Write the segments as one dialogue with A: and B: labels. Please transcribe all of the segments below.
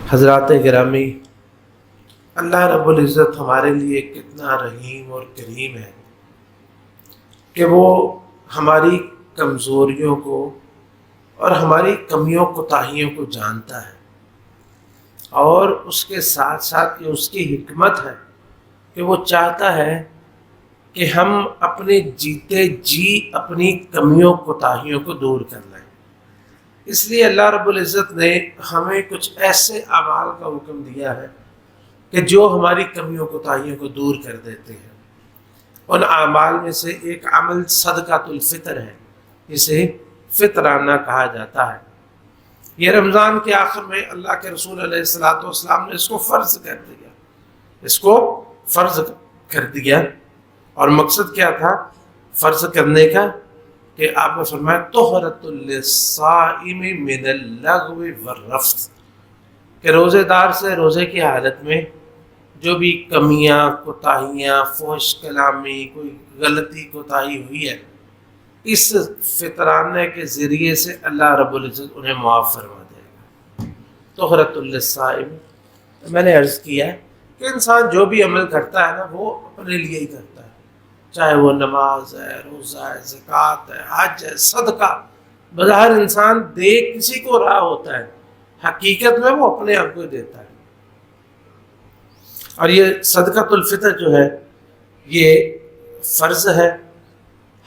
A: حضرات گرامی، اللہ رب العزت ہمارے لیے کتنا رحیم اور کریم ہے کہ وہ ہماری کمزوریوں کو اور ہماری کمیوں کوتاہیوں کو جانتا ہے، اور اس کے ساتھ ساتھ یہ اس کی حکمت ہے کہ وہ چاہتا ہے کہ ہم اپنے جیتے جی اپنی کمیوں کوتاہیوں کو دور کر لیں۔ اس لیے اللہ رب العزت نے ہمیں کچھ ایسے اعمال کا حکم دیا ہے کہ جو ہماری کمیوں کوتاہیوں کو دور کر دیتے ہیں۔ ان اعمال میں سے ایک عمل صدقۃ الفطر ہے، جسے فطرانہ کہا جاتا ہے۔ یہ رمضان کے آخر میں اللہ کے رسول علیہ السلام نے اس کو فرض کر دیا، اور مقصد کیا تھا فرض کرنے کا؟ کہ آپ نے فرمایا طہرۃ للصائم من اللغو والرفث، کہ روزے دار سے روزے کی حالت میں جو بھی کمیاں کوتاہیاں فحش کلامی کوئی غلطی کوتاہی ہوئی ہے، اس فطرانے کے ذریعے سے اللہ رب العزت انہیں معاف فرما دے گا۔ طہرۃ للصائم، میں نے عرض کیا ہے کہ انسان جو بھی عمل کرتا ہے نا، وہ اپنے لیے ہی کرتا ہے، چاہے وہ نماز ہے، روزہ ہے، زکوٰۃ ہے، حج ہے، صدقہ۔ بظاہر انسان دے کسی کو رہا ہوتا ہے، حقیقت میں وہ اپنے آپ کو دیتا ہے۔ اور یہ صدقۃ الفطر جو ہے یہ فرض ہے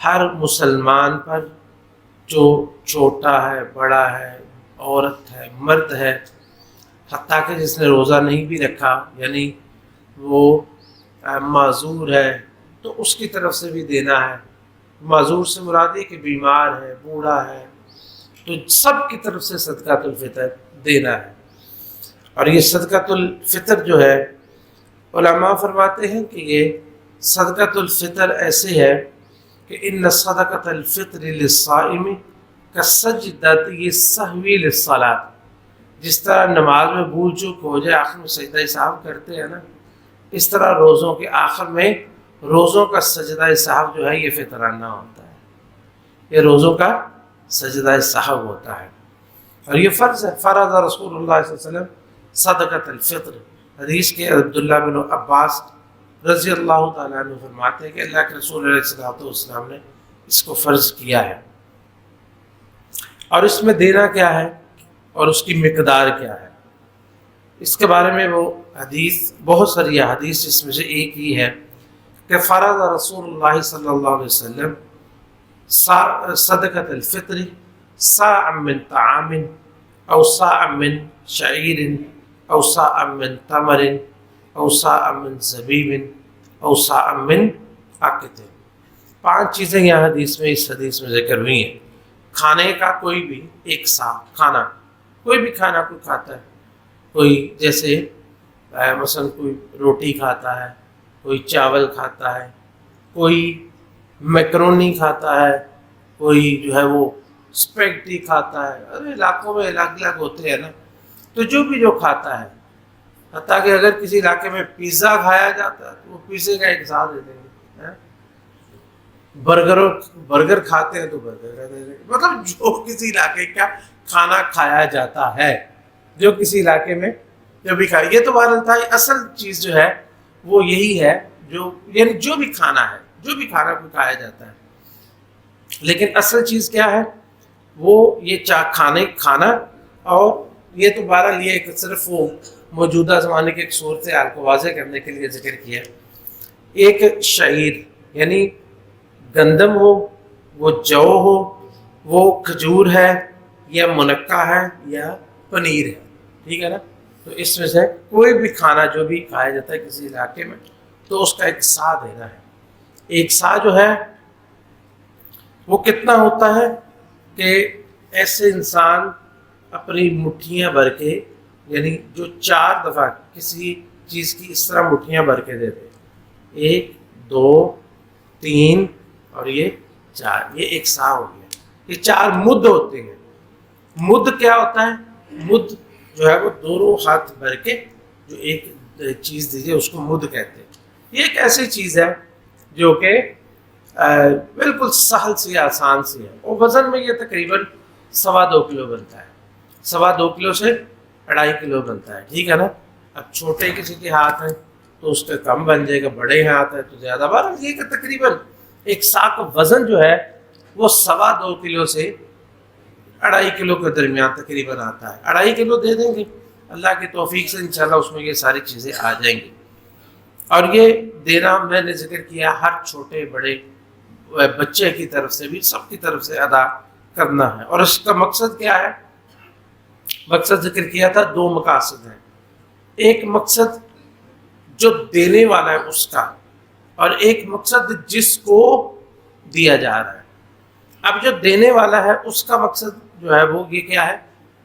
A: ہر مسلمان پر، جو چھوٹا ہے، بڑا ہے، عورت ہے، مرد ہے، حتیٰ کہ جس نے روزہ نہیں بھی رکھا، یعنی وہ معذور ہے تو اس کی طرف سے بھی دینا ہے۔ معذور سے مراد یہ کہ بیمار ہے، بوڑھا ہے، تو سب کی طرف سے صدقۃ الفطر دینا ہے۔ اور یہ صدقۃ الفطر جو ہے، علماء فرماتے ہیں کہ یہ صدقۃ الفطر ایسے ہے کہ ان صدقۃ الفطر للصائم کالسجدۃ السہو للصلاۃ، جس طرح نماز میں بھول چوک ہو جائے آخر میں سجدہ سہو کرتے ہیں نا، اس طرح روزوں کے آخر میں روزوں کا سجدہ سہو جو ہے یہ فطرانہ ہوتا ہے، یہ روزوں کا سجدہ سہو ہوتا ہے، اور یہ فرض ہے۔ فرض رسول اللہ صلی اللہ علیہ وسلم صدقۃ الفطر، حدیث کے عبداللہ بن عباس رضی اللہ تعالیٰ عنہ فرماتے ہیں کہ اللہ کے رسول علیہ السلام نے اس کو فرض کیا ہے، اور اس میں دینا کیا ہے اور اس کی مقدار کیا ہے، اس کے بارے میں وہ حدیث، بہت ساری حدیث، اس میں سے ایک ہی ہے کہ فرض رسول اللہ صلی اللہ علیہ وسلم صدقۃ الفطر صاع من طعام او صاع من شعیر او صاع من تمر او صاع من زبیب او صاع من عقد۔ 5 چیزیں یہاں حدیث میں، اس حدیث میں ذکر ہوئی ہیں۔ کھانے کا کوئی بھی ایک صاع کھانا، کوئی بھی کھانا کوئی کھاتا ہے، کوئی جیسے مثلا کوئی روٹی کھاتا ہے، کوئی چاول کھاتا ہے، کوئی میکرونی کھاتا ہے، کوئی جو ہے وہ اسپیگٹی کھاتا ہے، ارے علاقوں میں الگ الگ ہوتے ہیں نا، تو جو کھاتا ہے، حتیٰ کہ اگر کسی علاقے میں پیزا کھایا جاتا ہے تو وہ پیزے کا ایک حصہ دے دیں گے، برگر کھاتے ہیں تو برگر کا دے دیں گے، مطلب جو کسی علاقے کا کھانا کھایا جاتا ہے، جو کسی علاقے میں جو بھی کھایا، یہ تو بہرحال تھا۔ اصل چیز جو ہے وہ یہی ہے، یعنی جو بھی کھانا ہے، جو بھی کھانا کو کھایا جاتا ہے، لیکن اصل چیز کیا ہے؟ وہ یہ کھانا، اور یہ تو بہرحال یہ ایک صرف وہ موجودہ زمانے کے ایک صورتحال کو واضح کرنے کے لیے ذکر کیا۔ ایک شعیر یعنی گندم ہو، وہ جو ہو، وہ کھجور ہے یا منقع ہے یا پنیر ہے، ٹھیک ہے نا، تو اس میں سے کوئی بھی کھانا جو بھی کھایا جاتا ہے کسی علاقے میں، تو اس کا ایک صاع دینا ہے۔ ایک صاع جو ہے وہ کتنا ہوتا ہے کہ ایسے انسان اپنی مٹھیاں بھر کے، یعنی جو 4 دفعہ کسی چیز کی اس طرح مٹھیاں بھر کے دیتے، 1 2 3 اور یہ 4، یہ ایک صاع ہو گیا۔ یہ 4 مد ہوتے ہیں۔ مد کیا ہوتا ہے؟ مد جو ہے وہ دونوں ہاتھ بھر کے جو ایک چیز دیجیے اس کو مد کہتے ہیں۔ یہ ایک ایسی چیز ہے جو کہ بالکل سہل سی آسان سی ہے، اور وزن میں یہ تقریباً 2.25 کلو بنتا ہے، 2.25 کلو سے 2.5 کلو بنتا ہے، ٹھیک ہے نا. اب چھوٹے کسی کے ہاتھ ہیں تو اس کا کم بن جائے گا، بڑے ہاتھ ہیں تو زیادہ. بہرحال یہ کہ تقریباً ایک سا کا وزن جو ہے وہ 2.25 کلو سے 2.5 کلو کے درمیان تقریباً آتا ہے. 2.5 کلو دے دیں گے اللہ کی توفیق سے، انشاءاللہ اس میں یہ ساری چیزیں آ جائیں گی. اور یہ دینا میں نے ذکر کیا ہر چھوٹے بڑے بچے کی طرف سے بھی، سب کی طرف سے ادا کرنا ہے. اور اس کا مقصد کیا ہے؟ مقصد ذکر کیا تھا، 2 مقاصد ہیں. ایک مقصد جو دینے والا ہے اس کا، اور ایک مقصد جس کو دیا جا رہا ہے. اب جو دینے والا ہے اس کا مقصد جو ہے وہ یہ کیا ہے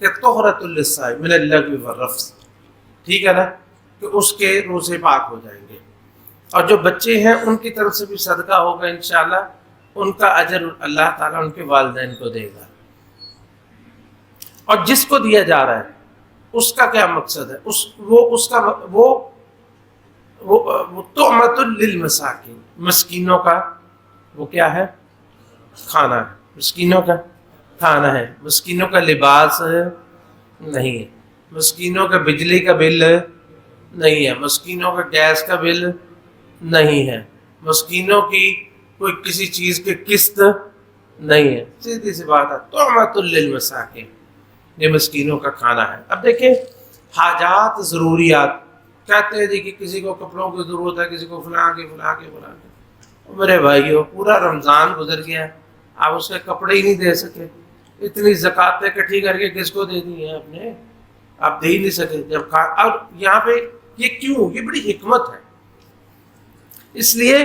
A: کہ طہرۃ للصائم من اللغو والرفث، ٹھیک ہے نا، کہ اس کے روزے پاک ہو جائیں گے. اور جو بچے ہیں ان کی طرف سے بھی صدقہ ہوگا انشاءاللہ، ان کا اجر اللہ تعالیٰ ان کے والدین کو دے گا. اور جس کو دیا جا رہا ہے اس کا کیا مقصد ہے؟ وہ طعمۃ للمساکین، مسکینوں کا وہ کیا ہے؟ کھانا ہے. مسکینوں کا کھانا ہے. مسکینوں کا لباس نہیں ہے. مسکینوں کا بجلی کا بل نہیں ہے. مسکینوں کا گیس کا بل نہیں ہے. مسکینوں کی کوئی کسی چیز کی قسط نہیں ہے. سیدھی سی بات ہے، طعمۃ للمساکین، یہ مسکینوں کا کھانا ہے. اب دیکھیں حاجات، ضروریات، کہتے ہیں جی کہ کسی کو کپڑوں کی ضرورت ہے، کسی کو فلاں کی. میرے بھائیو پورا رمضان گزر گیا، آپ اس کے کپڑے ہی نہیں دے سکے. اتنی زکوٰۃیں اکٹھی کر کے کس کو دے دی ہیں؟ آپ نے، آپ دے ہی نہیں سکے. اب یہاں پہ یہ کیوں؟ یہ بڑی حکمت ہے. اس لیے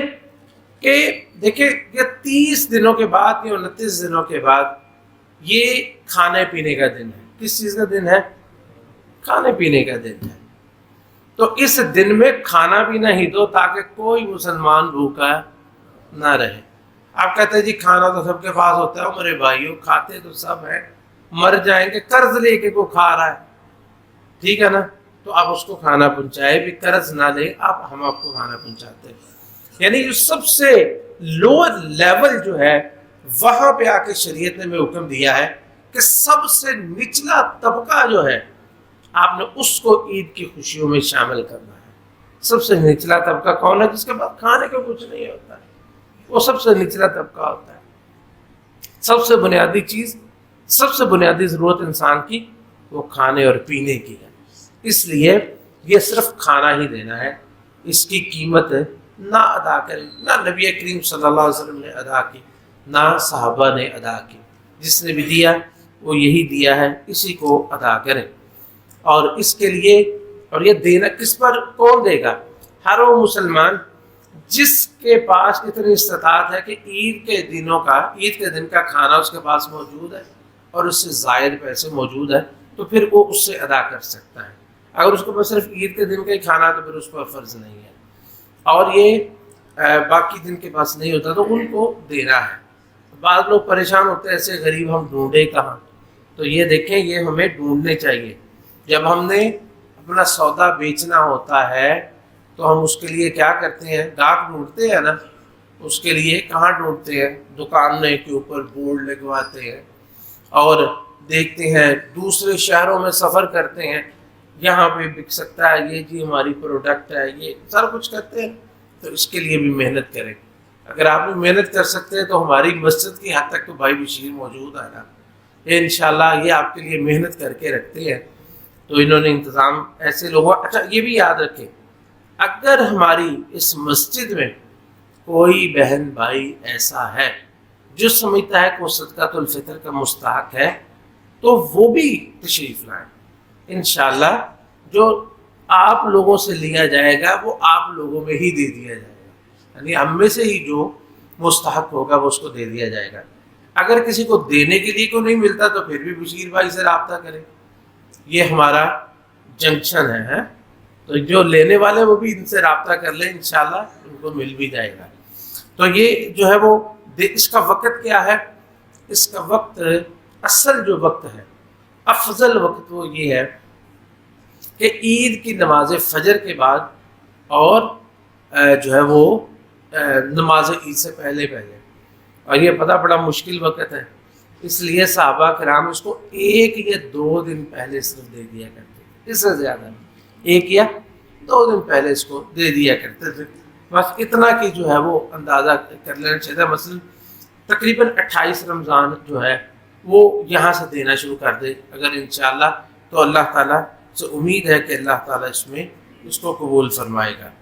A: کہ دیکھیں یہ 30 دنوں کے بعد یا 29 دنوں کے بعد یہ کھانے پینے کا دن ہے. کس چیز کا دن ہے؟ کھانے پینے کا دن ہے. تو اس دن میں کھانا پینا ہی دو تاکہ کوئی مسلمان بھوکا نہ رہے. آپ کہتے ہیں جی کھانا تو سب کے پاس ہوتا ہے. میرے بھائیوں کھاتے تو سب ہیں، مر جائیں گے. قرض لے کے کوئی کھا رہا ہے، ٹھیک ہے نا، تو آپ اس کو کھانا پہنچائے بھی، قرض نہ لے آپ، ہم آپ کو کھانا پہنچاتے ہیں. یعنی جو سب سے لوور لیول جو ہے وہاں پہ آ کے شریعت نے ہمیں حکم دیا ہے کہ سب سے نچلا طبقہ جو ہے آپ نے اس کو عید کی خوشیوں میں شامل کرنا ہے. سب سے نچلا طبقہ کون ہے؟ جس کے بعد کھانے کا کچھ نہیں ہوتا ہے، وہ سب سے نچلا طبقہ ہوتا ہے. سب سے بنیادی چیز، سب سے بنیادی ضرورت انسان کی وہ کھانے اور پینے کی ہے. اس لیے یہ صرف کھانا ہی دینا ہے، اس کی قیمت نہ ادا کریں. نہ نبی کریم صلی اللہ علیہ وسلم نے ادا کی، نہ صحابہ نے ادا کی. جس نے بھی دیا وہ یہی دیا ہے، اسی کو ادا کریں. اور اس کے لیے، اور یہ دینا کس پر، کون دے گا؟ ہر وہ مسلمان جس کے پاس اتنی استطاعت ہے کہ عید کے دن کا کھانا اس کے پاس موجود ہے اور اس سے زائد پیسے موجود ہے، تو پھر وہ اس سے ادا کر سکتا ہے. اگر اس کے پاس صرف عید کے دن کا ہی کھانا تو پھر اس پر فرض نہیں ہے. اور یہ باقی دن کے پاس نہیں ہوتا تو ان کو دینا ہے. بعض لوگ پریشان ہوتے ہیں ایسے غریب ہم ڈھونڈے کہاں، تو یہ دیکھیں یہ ہمیں ڈھونڈنے چاہیے. جب ہم نے اپنا سودا بیچنا ہوتا ہے تو ہم اس کے لیے کیا کرتے ہیں؟ گاہک ڈھونڈتے ہیں نا. اس کے لیے کہاں ڈھونڈتے ہیں؟ دکانوں کے اوپر بورڈ لگواتے ہیں اور دیکھتے ہیں. دوسرے شہروں میں سفر کرتے ہیں، یہاں پہ بک سکتا ہے، یہ جی ہماری پروڈکٹ ہے، یہ سارا کچھ کرتے ہیں. تو اس کے لیے بھی محنت کریں. اگر آپ بھی محنت کر سکتے ہیں تو ہماری مسجد کی حد تک تو بھائی بشیر موجود ہے نا، یہ انشاءاللہ یہ آپ کے لیے محنت کر کے رکھتے ہیں. تو انہوں نے انتظام ایسے لوگوں. اچھا یہ بھی یاد رکھیں، اگر ہماری اس مسجد میں کوئی بہن بھائی ایسا ہے جو سمجھتا ہے کہ وہ صدقۃ الفطر کا مستحق ہے تو وہ بھی تشریف لائیں. انشاءاللہ جو آپ لوگوں سے لیا جائے گا وہ آپ لوگوں میں ہی دے دیا جائے گا. یعنی ہم میں سے ہی جو مستحق ہوگا وہ اس کو دے دیا جائے گا. اگر کسی کو دینے کے لیے کو نہیں ملتا تو پھر بھی بشیر بھائی سے رابطہ کریں. یہ ہمارا جنکشن ہے. تو جو لینے والے وہ بھی ان سے رابطہ کر لیں، انشاءاللہ ان کو مل بھی جائے گا. تو یہ جو ہے وہ اس کا وقت کیا ہے؟ اس کا وقت، اصل جو وقت ہے، افضل وقت وہ یہ ہے کہ عید کی نماز فجر کے بعد اور جو ہے وہ نماز عید سے پہلے. اور یہ پتہ بڑا مشکل وقت ہے، اس لیے صحابہ کرام اس کو 1 یا 2 دن پہلے صرف دے دیا کرتے تھے. اس سے زیادہ نہیں، 1 یا 2 دن پہلے اس کو دے دیا کرتے تھے، بس اتنا کہ جو ہے وہ اندازہ کر لینا چاہیے. مثلا تقریباً 28 رمضان جو ہے وہ یہاں سے دینا شروع کر دے اگر انشاءاللہ، تو اللہ تعالیٰ سے امید ہے کہ اللہ تعالیٰ اس میں اس کو قبول فرمائے گا.